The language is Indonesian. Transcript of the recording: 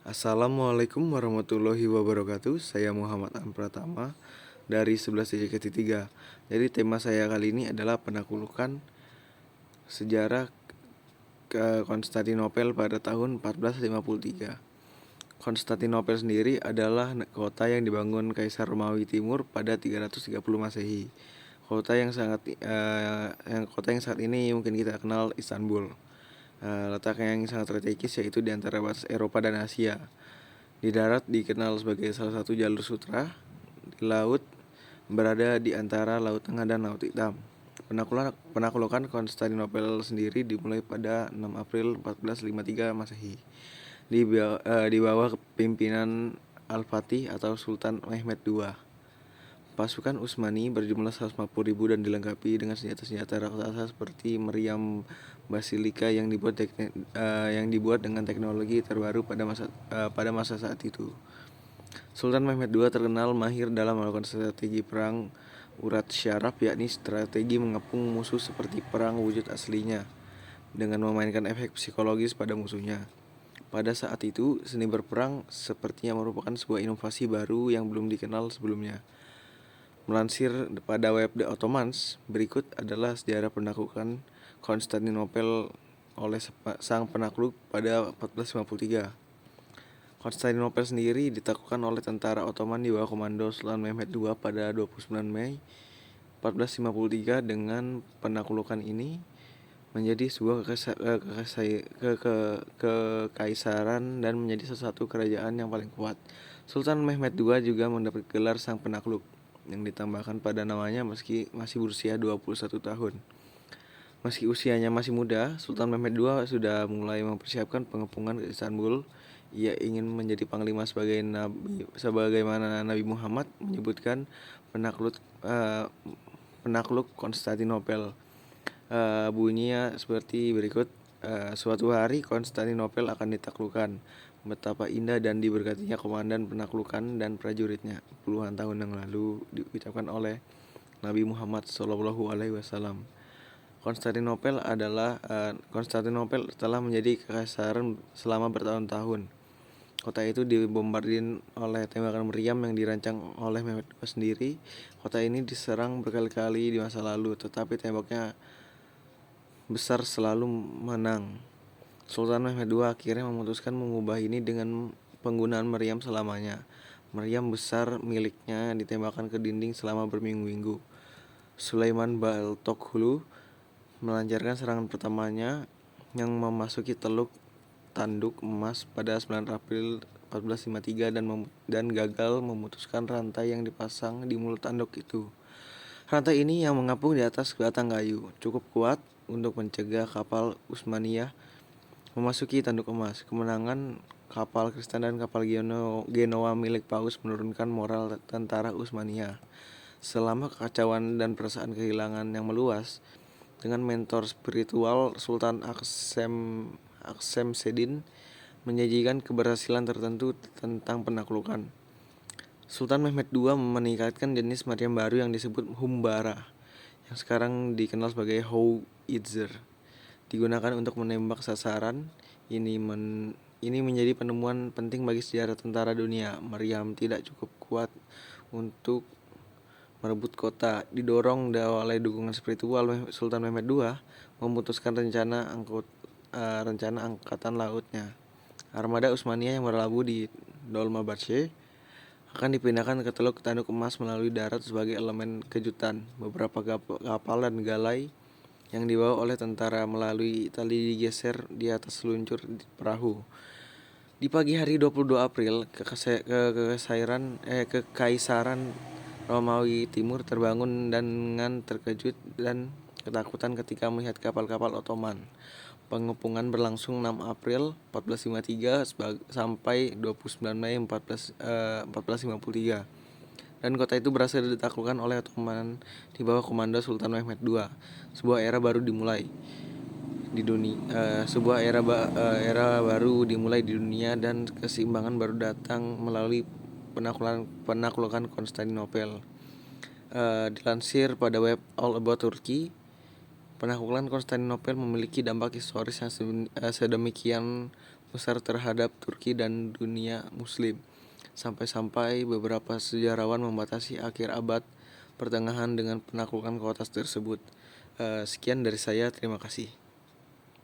Assalamualaikum warahmatullahi wabarakatuh. Saya Muhammad Pratama dari 11 JKT3. Jadi tema saya kali ini adalah penaklukan sejarah ke Konstantinopel pada tahun 1453. Konstantinopel sendiri adalah kota yang dibangun Kaisar Romawi Timur pada 330 Masehi. Kota yang saat ini mungkin kita kenal Istanbul. Letaknya yang sangat strategis yaitu di antara batas Eropa dan Asia. Di darat dikenal sebagai salah satu jalur sutra, di laut berada di antara Laut Tengah dan Laut Hitam. Penaklukan Konstantinopel sendiri dimulai pada 6 April 1453 Masehi di bawah pimpinan Al-Fatih atau Sultan Mehmed II. Pasukan Utsmani berjumlah 150.000 dan dilengkapi dengan senjata-senjata raksasa seperti meriam basilika yang dibuat dengan teknologi terbaru pada masa saat itu. Sultan Mehmed II terkenal mahir dalam melakukan strategi perang urat syaraf, yakni strategi mengepung musuh seperti perang wujud aslinya dengan memainkan efek psikologis pada musuhnya. Pada saat itu, seni berperang sepertinya merupakan sebuah inovasi baru yang belum dikenal sebelumnya. Melansir pada web The Ottomans, berikut adalah sejarah penaklukan Konstantinopel oleh sang penakluk pada 1453. Konstantinopel sendiri ditaklukkan oleh tentara Ottoman di bawah komando Sultan Mehmed II pada 29 Mei 1453. Dengan penaklukan ini menjadi sebuah kekaisaran dan menjadi salah satu kerajaan yang paling kuat. Sultan Mehmed II juga mendapat gelar sang penakluk yang ditambahkan pada namanya meski masih berusia 21 tahun. Meski usianya masih muda, Sultan Mehmed II sudah mulai mempersiapkan pengepungan ke Istanbul. Ia ingin menjadi panglima sebagaimana Nabi Muhammad menyebutkan penakluk Konstantinopel. Bunyinya seperti berikut. Suatu hari Konstantinopel akan ditaklukkan. Betapa indah dan diberkatinya komandan penaklukan dan prajuritnya. Puluhan tahun yang lalu diucapkan oleh Nabi Muhammad SAW. Konstantinopel telah menjadi kekaisaran selama bertahun-tahun. Kota itu dibombardir oleh tembakan meriam yang dirancang oleh Mehmed II sendiri. Kota ini diserang berkali-kali di masa lalu, tetapi temboknya besar selalu menang. Sultan Mehmed II akhirnya memutuskan mengubah ini dengan penggunaan meriam selamanya. Meriam besar miliknya ditembakkan ke dinding selama berminggu-minggu. Sulaiman Baltoghlu melancarkan serangan pertamanya yang memasuki Teluk Tanduk Emas pada 9 April 1453 dan gagal memutuskan rantai yang dipasang di mulut tanduk itu. Rantai ini yang mengapung di atas batang kayu cukup kuat untuk mencegah kapal Utsmaniyah memasuki Tanduk Emas. Kemenangan kapal Kristen dan kapal Genoa milik Paus menurunkan moral tentara Utsmaniyah. Selama kekacauan dan perasaan kehilangan yang meluas, dengan mentor spiritual Sultan Aksemseddin menjanjikan keberhasilan tertentu tentang penaklukan. Sultan Mehmed II meningkatkan jenis meriam baru yang disebut Humbara, yang sekarang dikenal sebagai Howitzer, digunakan untuk menembak sasaran. Ini menjadi penemuan penting bagi sejarah tentara dunia. Meriam tidak cukup kuat untuk merebut kota. Didorong oleh dukungan spiritual, Sultan Mehmed II memutuskan rencana angkatan lautnya. Armada Utsmaniyah yang berlabuh di Dolmabahce akan dipindahkan ke Teluk Tanduk Emas melalui darat sebagai elemen kejutan. Beberapa kapal dan galai yang dibawa oleh tentara melalui tali digeser di atas seluncur perahu. Di pagi hari 22 April, Kekaisaran Romawi Timur terbangun dengan terkejut dan ketakutan ketika melihat kapal-kapal Ottoman. Pengepungan berlangsung 6 April 1453 sampai 29 Mei 1453. Dan kota itu berhasil ditaklukkan oleh Ottoman di bawah komando Sultan Mehmed II. Sebuah era baru dimulai di dunia dan keseimbangan baru datang melalui penaklukan Konstantinopel. Dilansir pada web All About Turkey, penaklukan Konstantinopel memiliki dampak historis yang sedemikian besar terhadap Turki dan dunia Muslim, sampai-sampai beberapa sejarawan membatasi akhir abad pertengahan dengan penaklukan kota tersebut. Sekian dari saya, terima kasih.